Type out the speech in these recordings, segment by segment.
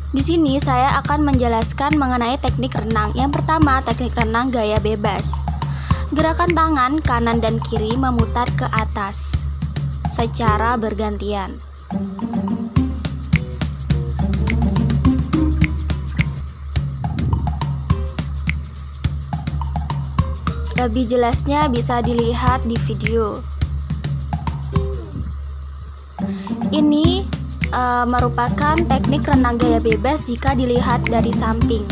Di sini saya akan menjelaskan mengenai teknik renang. Yang pertama, teknik renang gaya bebas. Gerakan tangan kanan dan kiri memutar ke atas secara bergantian. Lebih jelasnya bisa dilihat di video. Ini merupakan teknik renang gaya bebas jika dilihat dari samping.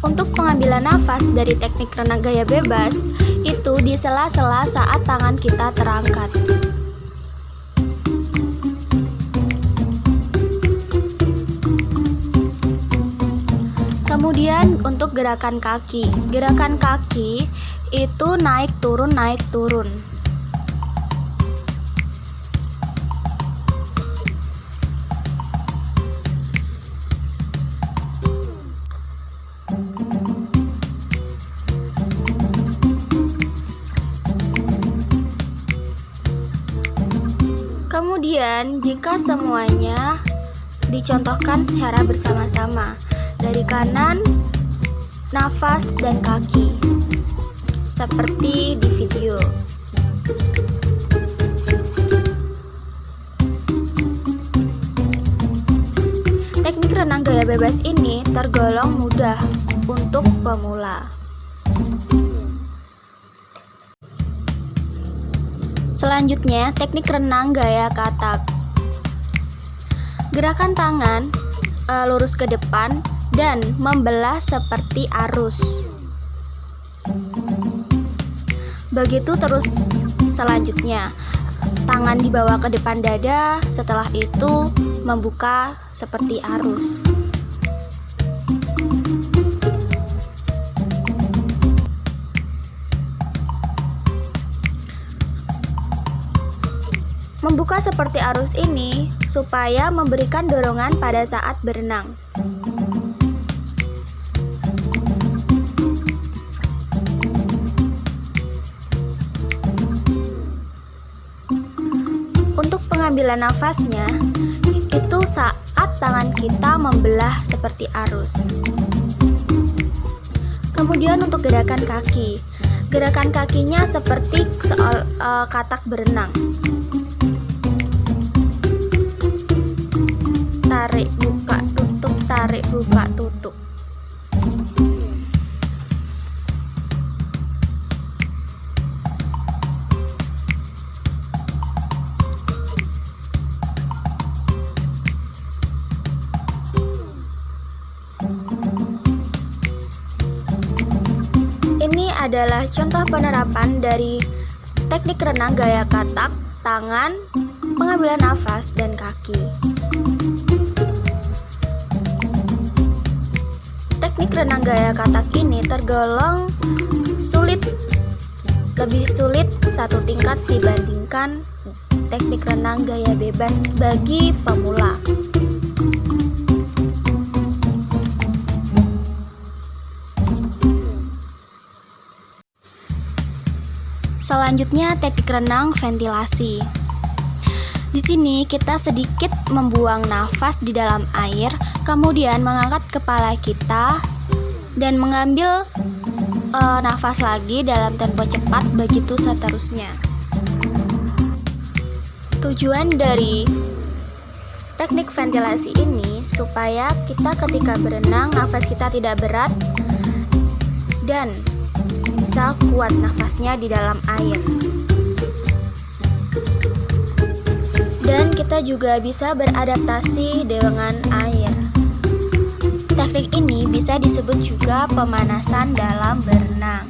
Untuk pengambilan nafas dari teknik renang gaya bebas, itu di sela-sela saat tangan kita terangkat. Kemudian untuk gerakan kaki itu naik turun. Kemudian jika semuanya dicontohkan secara bersama-sama, dari kanan, nafas, dan kaki, seperti di video. Teknik renang gaya bebas ini tergolong mudah untuk pemula. Selanjutnya, teknik renang gaya katak. Gerakan tangan lurus ke depan dan membelah seperti arus. Begitu terus selanjutnya, tangan dibawa ke depan dada, setelah itu membuka seperti arus. Membuka seperti arus ini supaya memberikan dorongan pada saat berenang. Untuk pengambilan nafasnya, itu saat tangan kita membelah seperti arus. Kemudian untuk gerakan kaki, gerakan kakinya seperti katak berenang. Tarik, buka, tutup, tarik, buka, tutup. Ini adalah contoh penerapan dari teknik renang gaya katak, tangan, pengambilan nafas, dan kaki. Teknik renang gaya katak ini tergolong lebih sulit satu tingkat dibandingkan teknik renang gaya bebas bagi pemula. Selanjutnya, teknik renang ventilasi. Di sini kita sedikit membuang nafas di dalam air, kemudian mengangkat kepala kita dan mengambil nafas lagi dalam tempo cepat, begitu seterusnya. Tujuan dari teknik ventilasi ini supaya kita ketika berenang nafas kita tidak berat dan bisa kuat nafasnya di dalam air. Dan kita juga bisa beradaptasi dengan air. Teknik ini bisa disebut juga pemanasan dalam berenang.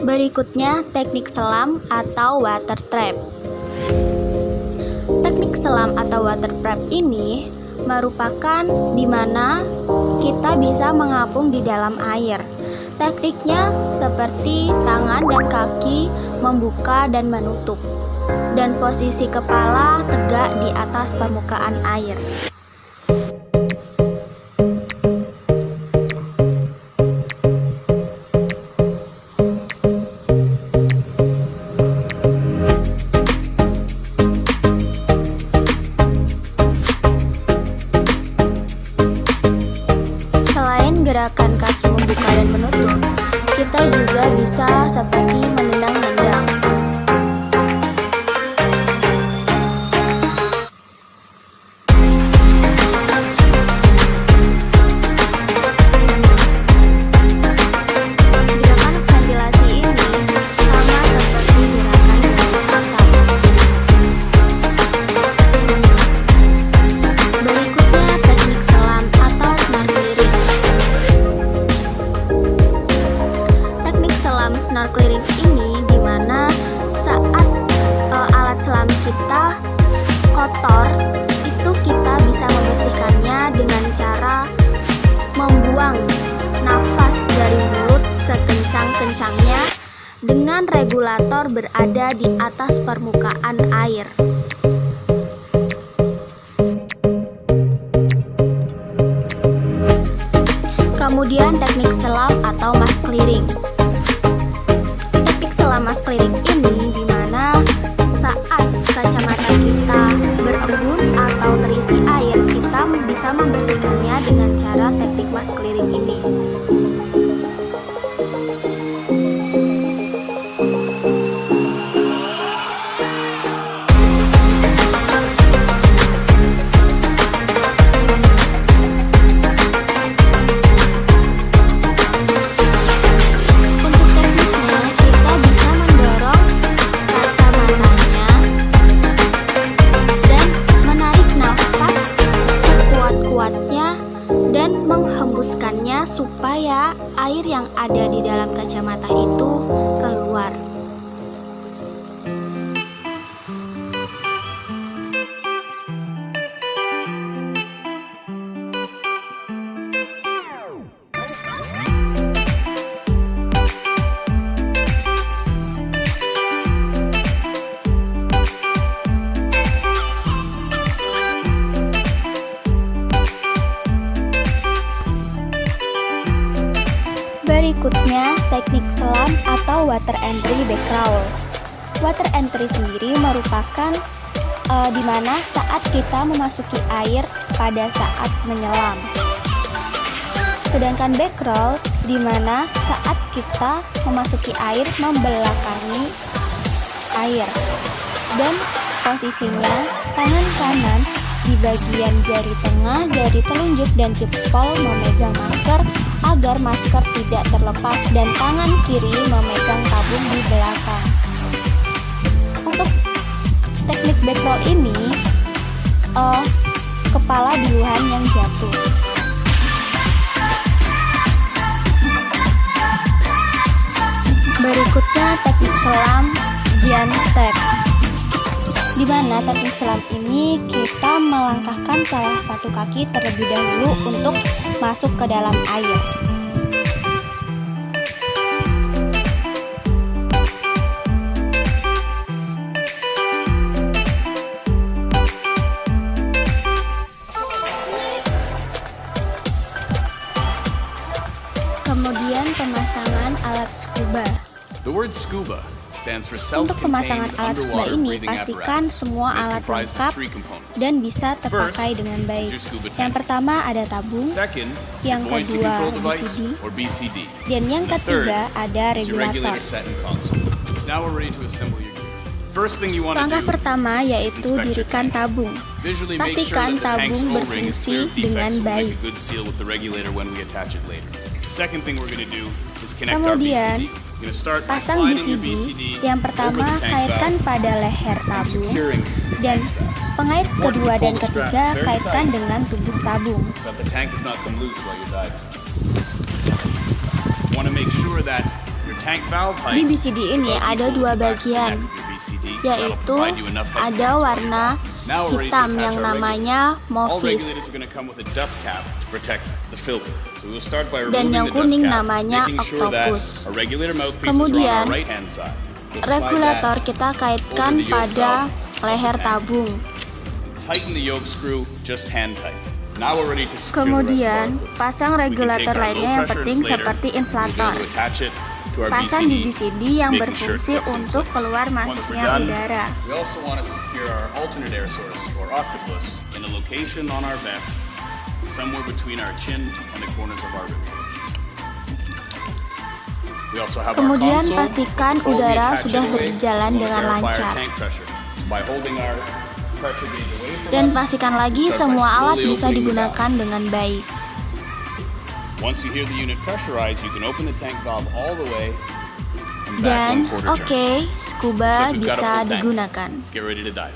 Berikutnya, teknik selam atau water trap. Teknik selam atau water trap ini merupakan di mana kita bisa mengapung di dalam air. Tekniknya seperti tangan dan kaki membuka dan menutup, dan posisi kepala tegak di atas permukaan air. gerakan kaki membuka dan menutup, kita juga bisa seperti menendang-nendang. Gerakan ventilasi ini sama seperti gerakan gaya atap. Berikutnya teknik selam atau snorkeling. Teknik selam snorkeling ini dimana saat alat selam kita kotor, itu kita bisa membersihkannya dengan cara membuang nafas dari mulut sekencang-kencangnya dengan regulator berada di atas permukaan air. Kemudian teknik selam atau mask clearing. Teknik selam mask clearing ini dimana saat kacamata kita berembun atau terisi air, kita bisa membersihkannya dengan cara teknik mask clearing ini. Untuk tekniknya, kita bisa mendorong kacamatanya dan menarik nafas sekuat-kuatnya dan menghembuskannya supaya air yang ada di dalam kacamata itu keluar. Berikutnya, teknik selam atau water entry back crawl. Water entry sendiri merupakan di mana saat kita memasuki air pada saat menyelam. Sedangkan back crawl di mana saat kita memasuki air membelakangi air. Dan posisinya tangan kanan di bagian jari tengah, jari telunjuk dan jempol memegang masker agar masker tidak terlepas, dan tangan kiri memegang tabung di belakang. Untuk teknik back roll ini kepala duluan yang jatuh. Berikutnya teknik selam giant step, di mana teknik selam ini kita melangkahkan salah satu kaki terlebih dahulu untuk masuk ke dalam air. Kemudian pemasangan alat scuba. The word scuba stands for Untuk pemasangan self-contained alat scuba underwater ini, breathing pastikan apparatus. semua It's alat comprised of lengkap three components. dan bisa terpakai First dengan is baik. your scuba tank. Yang pertama ada tabung, Second is yang your buoyancy kedua control device, BCD, or BCD. dan yang And the third ketiga ada is your regulator. regulator set and console. Now we're ready to assemble your gear. First thing you want to Langkah do pertama is yaitu inspect your dirikan tank. tabung. Visually make sure Pastikan that the tank's tabung O-ring is berfungsi clear of dengan defects, so we'll baik. make a good seal with the regulator when we attach it later. Second thing we're going to do is connect Kemudian, our BCD. We're going to start by pasang sliding your BCD. BCD Yang over pertama the tank kaitkan valve pada leher and tabung, securing dan pengait Important kedua to dan pull the strap ketiga very kaitkan tight. dengan tubuh tabung. so that the tank does not come loose while you're diving. You want to make sure that your tank valve height Di BCD ini is ada equal dua with the back bagian, neck of your BCD. That'll yaitu provide you enough height ada to warna Now we're ready to hitam attach yang our namanya regulator. All Movis, regulators are going to come with a dust cap to protect the filter. So we'll start by dan removing yang the dust kuning cap, namanya making sure that Octopus. our regulator mouthpieces are on Kemudian, our right hand side. We'll slide regulator that kita kaitkan over the yoke pada valve. leher tabung. Tighten the yoke screw just hand tight. Now we're ready to secure the rest of our Kemudian, equipment. pasang We can take regulator our lainnya low yang pressure penting inflator, seperti we'll be inflator. able to attach it to our Pasang di BCD yang making sure it berfungsi fits in untuk place. keluar Once we're masuknya done, udara. we also want to secure our alternate air source or octopus in a location on our vest somewhere between our chin and the corners of our ribcage. We also have Kemudian our console. pastikan Control the udara attach sudah anyway. berjalan We wanna dengan verify our lancar. tank pressure by holding our pressure gauge away from Dan us. pastikan lagi Start by semua alat slowly bisa opening the digunakan valve. dengan baik. Once you hear the unit pressurized, you can open the tank valve all the way and back Dan 1/4 turn. oke, scuba So if we've got a bisa full tank, digunakan. let's get ready to dive.